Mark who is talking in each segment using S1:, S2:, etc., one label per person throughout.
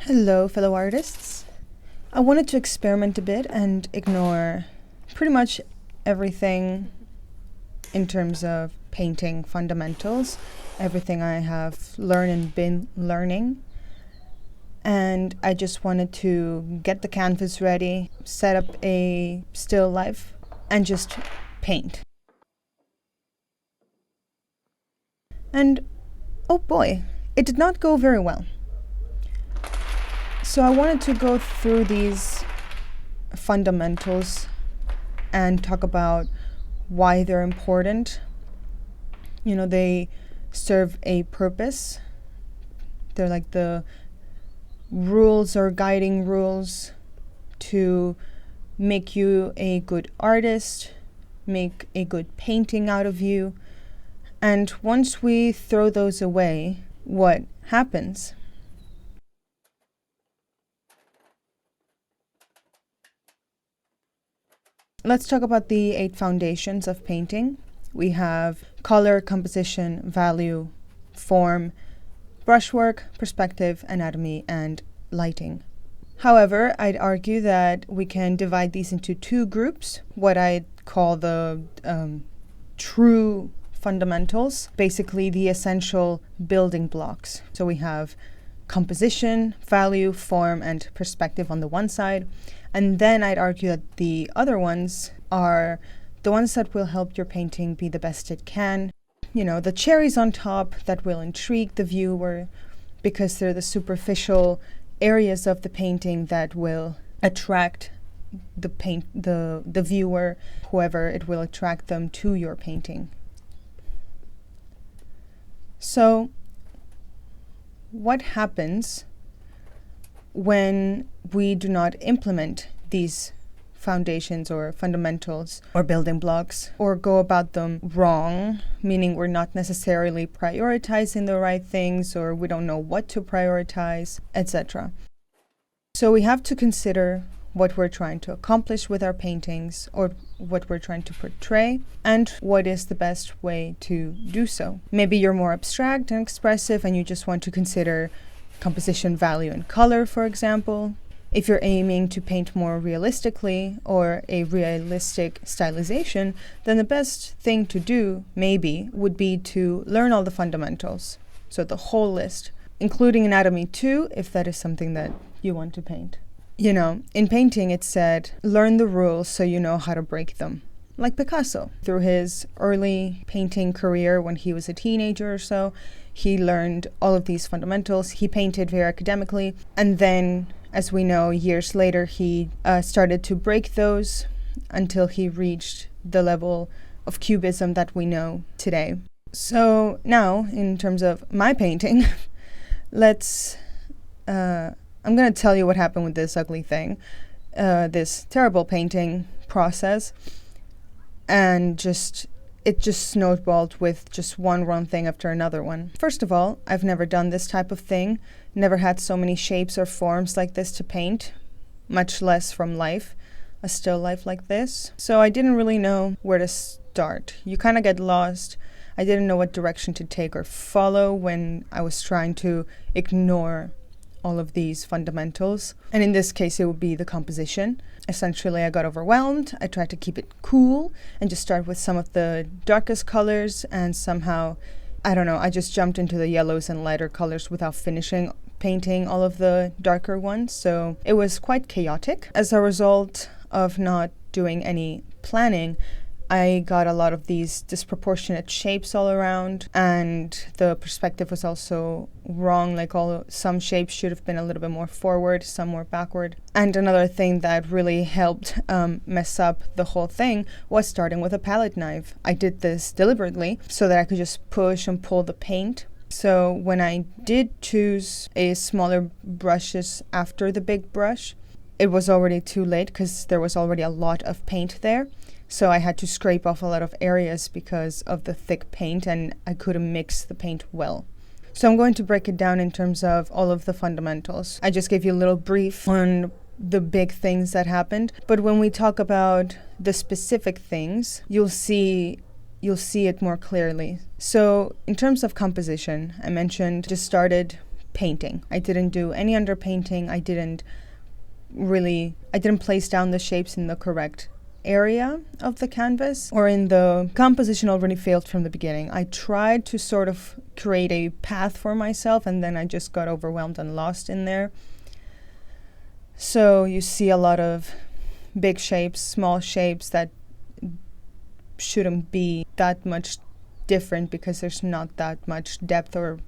S1: Hello, fellow artists. I wanted to experiment a bit and ignore pretty much everything in terms of painting fundamentals, everything I have learned and been learning. And I just wanted to get the canvas ready, set up a still life, and just paint. And oh boy, it did not go very well. So I wanted to go through these fundamentals and talk about why they're important. You know, they serve a purpose. They're like the rules or guiding rules to make you a good artist, make a good painting out of you. And once we throw those away, what happens? Let's talk about the 8 foundations of painting. We have color, composition, value, form, brushwork, perspective, anatomy, and lighting. However, I'd argue that we can divide these into 2 groups, what I'd call the true fundamentals, basically the essential building blocks. So we have composition, value, form, and perspective on the one side. And then I'd argue that the other ones are the ones that will help your painting be the best it can. You know, the cherries on top that will intrigue the viewer because they're the superficial areas of the painting that will attract the viewer, whoever it will attract them to your painting. So what happens when we do not implement these foundations or fundamentals or building blocks, or go about them wrong, meaning we're not necessarily prioritizing the right things, or we don't know what to prioritize, etc. So we have to consider what we're trying to accomplish with our paintings, or what we're trying to portray, and what is the best way to do so. Maybe you're more abstract and expressive and you just want to consider composition, value, and color, for example. If you're aiming to paint more realistically or a realistic stylization, then the best thing to do, maybe, would be to learn all the fundamentals. So the whole list, including anatomy too, if that is something that you want to paint. You know, in painting it said, learn the rules so you know how to break them. Like Picasso. Through his early painting career when he was a teenager or so, he learned all of these fundamentals. He painted very academically. And then, as we know, years later, he started to break those until he reached the level of cubism that we know today. So now, in terms of my painting, I'm going to tell you what happened with this ugly thing, this terrible painting process. And it just snowballed with just one wrong thing after another one. First of all, I've never done this type of thing, never had so many shapes or forms like this to paint, much less from life, a still life like this. So I didn't really know where to start. You kind of get lost. I didn't know what direction to take or follow when I was trying to ignore all of these fundamentals. And in this case, it would be the composition. Essentially, I got overwhelmed. I tried to keep it cool and just start with some of the darkest colors, and somehow, I don't know, I just jumped into the yellows and lighter colors without finishing painting all of the darker ones. So it was quite chaotic. As a result of not doing any planning, I got a lot of these disproportionate shapes all around, and the perspective was also wrong. Like some shapes should have been a little bit more forward, some more backward. And another thing that really helped mess up the whole thing was starting with a palette knife. I did this deliberately so that I could just push and pull the paint. So when I did choose a smaller brushes after the big brush, it was already too late because there was already a lot of paint there. So I had to scrape off a lot of areas because of the thick paint, and I couldn't mix the paint well. So I'm going to break it down in terms of all of the fundamentals. I just gave you a little brief on the big things that happened, but when we talk about the specific things, you'll see it more clearly. So in terms of composition, I mentioned just started painting. I didn't do any underpainting. I didn't place down the shapes in the correct area of the canvas, or in the composition already failed from the beginning. I tried to sort of create a path for myself, and then I just got overwhelmed and lost in there. So you see a lot of big shapes, small shapes that shouldn't be that much different because there's not that much depth or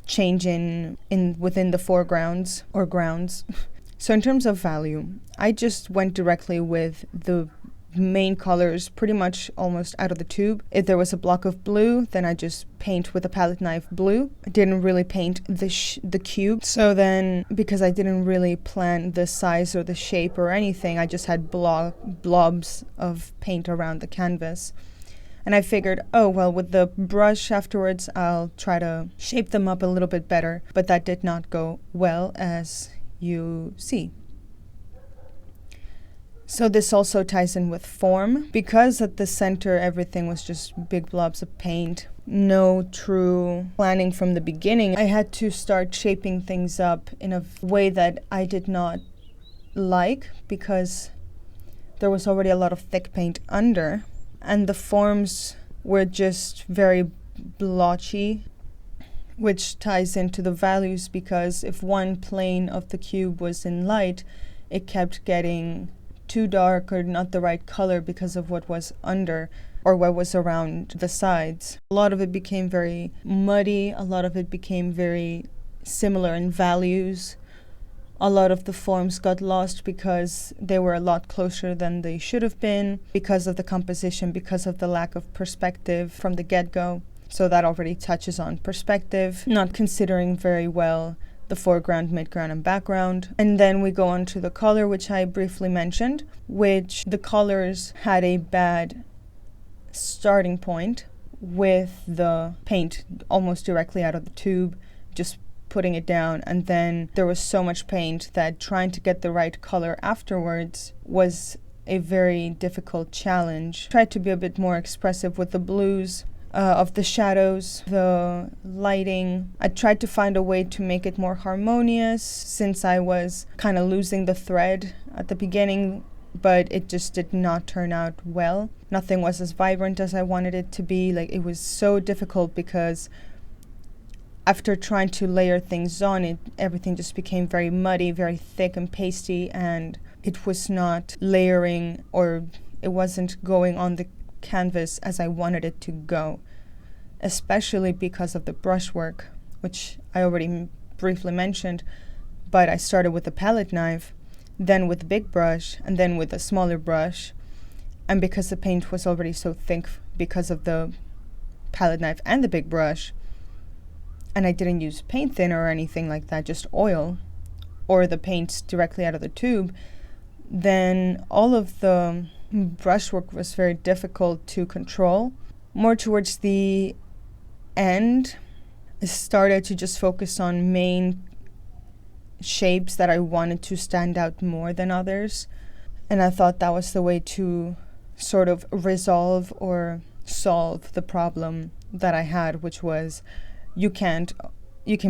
S1: change in within the foregrounds or grounds. So in terms of value, I just went directly with the main colors pretty much almost out of the tube. If there was a block of blue, then I just paint with a palette knife blue. I didn't really paint the cube. So then, because I didn't really plan the size or the shape or anything, I just had blobs of paint around the canvas. And I figured, oh, well, with the brush afterwards, I'll try to shape them up a little bit better. But that did not go well, as you see. So this also ties in with form. Because at the center everything was just big blobs of paint, no true planning from the beginning, I had to start shaping things up in a way that I did not like, because there was already a lot of thick paint under, and the forms were just very blotchy, which ties into the values, because if one plane of the cube was in light, it kept getting too dark or not the right color because of what was under or what was around the sides. A lot of it became very muddy, a lot of it became very similar in values. A lot of the forms got lost because they were a lot closer than they should have been, because of the composition, because of the lack of perspective from the get-go. So that already touches on perspective, not considering very well the foreground, midground, and background. And then we go on to the color, which I briefly mentioned, which the colors had a bad starting point with the paint almost directly out of the tube, just putting it down, and then there was so much paint that trying to get the right color afterwards was a very difficult challenge. Tried to be a bit more expressive with the blues of the shadows, the lighting. I tried to find a way to make it more harmonious, since I was kind of losing the thread at the beginning, but it just did not turn out well. Nothing was as vibrant as I wanted it to be. Like, it was so difficult because after trying to layer things on, everything just became very muddy, very thick and pasty, and it was not layering, or it wasn't going on the canvas as I wanted it to go, especially because of the brushwork, which I already briefly mentioned. But I started with a palette knife, then with a big brush, and then with a smaller brush. And because the paint was already so thick because of the palette knife and the big brush, and I didn't use paint thinner or anything like that, just oil or the paint directly out of the tube, then all of the brushwork was very difficult to control. More towards the end, I started to just focus on main shapes that I wanted to stand out more than others, and I thought that was the way to sort of resolve or solve the problem that I had, which was you can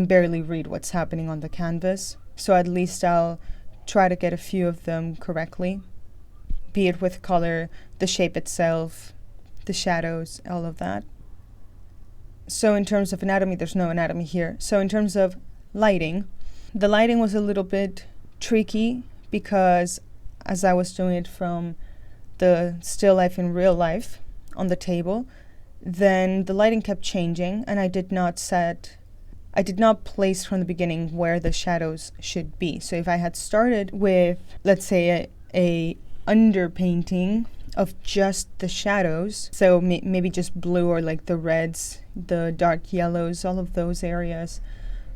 S1: barely read what's happening on the canvas. So at least I'll try to get a few of them correctly, be it with color, the shape itself, the shadows, all of that. So in terms of anatomy, there's no anatomy here. So in terms of lighting, the lighting was a little bit tricky, because as I was doing it from the still life in real life on the table, then the lighting kept changing, and I did not place from the beginning where the shadows should be. So if I had started with, let's say, a underpainting of just the shadows, so maybe just blue, or like the reds, the dark yellows, all of those areas,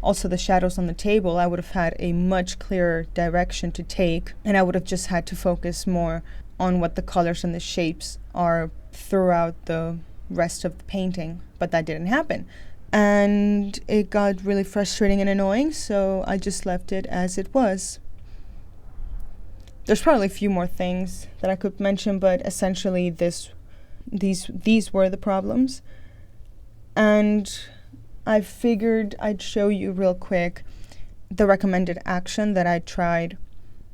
S1: also the shadows on the table, I would have had a much clearer direction to take, and I would have just had to focus more on what the colors and the shapes are throughout the rest of the painting. But that didn't happen, and it got really frustrating and annoying, so I just left it as it was. There's probably a few more things that I could mention, but essentially these were the problems. And I figured I'd show you real quick the recommended action that I tried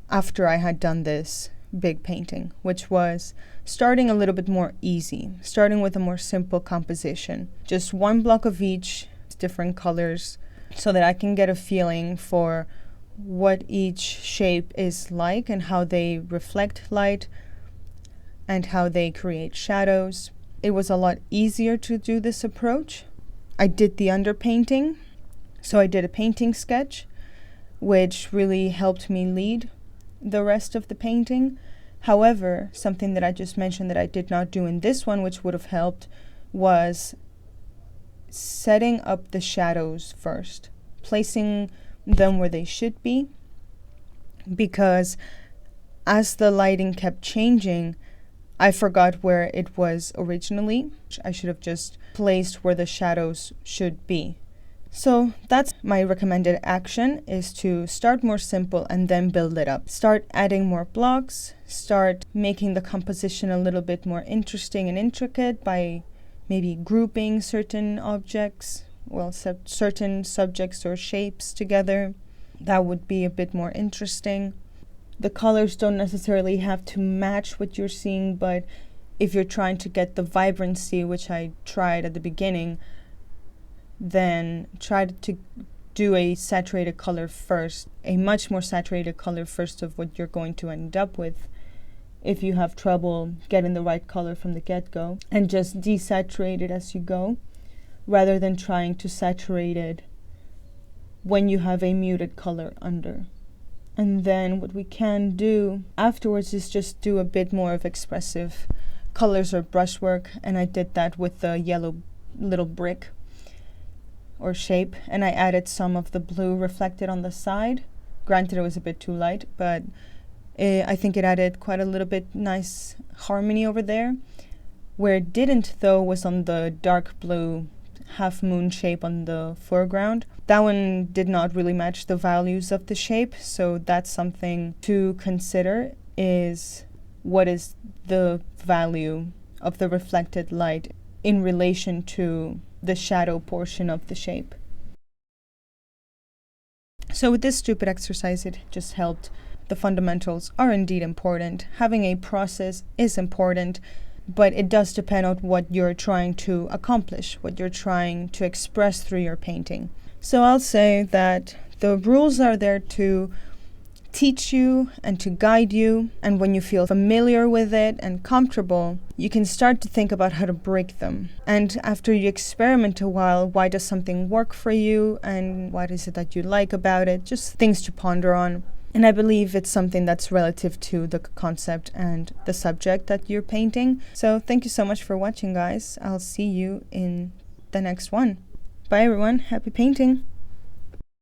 S1: after I had done this big painting, which was starting a little bit more easy, starting with a more simple composition. Just one block of each, different colors, so that I can get a feeling for what each shape is like and how they reflect light and how they create shadows. It was a lot easier to do this approach. I did the underpainting, so I did a painting sketch, which really helped me lead the rest of the painting. However, something that I just mentioned that I did not do in this one, which would have helped, was setting up the shadows first, placing them where they should be, because as the lighting kept changing, I forgot where it was originally. I should have just placed where the shadows should be. So that's my recommended action, is to start more simple and then build it up. Start adding more blocks, start making the composition a little bit more interesting and intricate by maybe grouping certain objects, certain subjects or shapes together. That would be a bit more interesting. The colors don't necessarily have to match what you're seeing, but if you're trying to get the vibrancy, which I tried at the beginning, then try to do a saturated color first, a much more saturated color first of what you're going to end up with if you have trouble getting the right color from the get-go, and just desaturate it as you go, rather than trying to saturate it when you have a muted color under. And then what we can do afterwards is just do a bit more of expressive colors or brushwork, and I did that with the yellow little brick or shape, and I added some of the blue reflected on the side. Granted, it was a bit too light, but I think it added quite a little bit nice harmony over there. Where it didn't, though, was on the dark blue half moon shape on the foreground. That one did not really match the values of the shape, so that's something to consider, is what is the value of the reflected light in relation to the shadow portion of the shape. So with this stupid exercise, it just helped. The fundamentals are indeed important. Having a process is important, but it does depend on what you're trying to accomplish, what you're trying to express through your painting. So I'll say that the rules are there to teach you and to guide you, and when you feel familiar with it and comfortable, you can start to think about how to break them. And after you experiment a while, why does something work for you and what is it that you like about it? Just things to ponder on. And I believe it's something that's relative to the concept and the subject that you're painting. So thank you so much for watching, guys. I'll see you in the next one. Bye everyone, happy painting!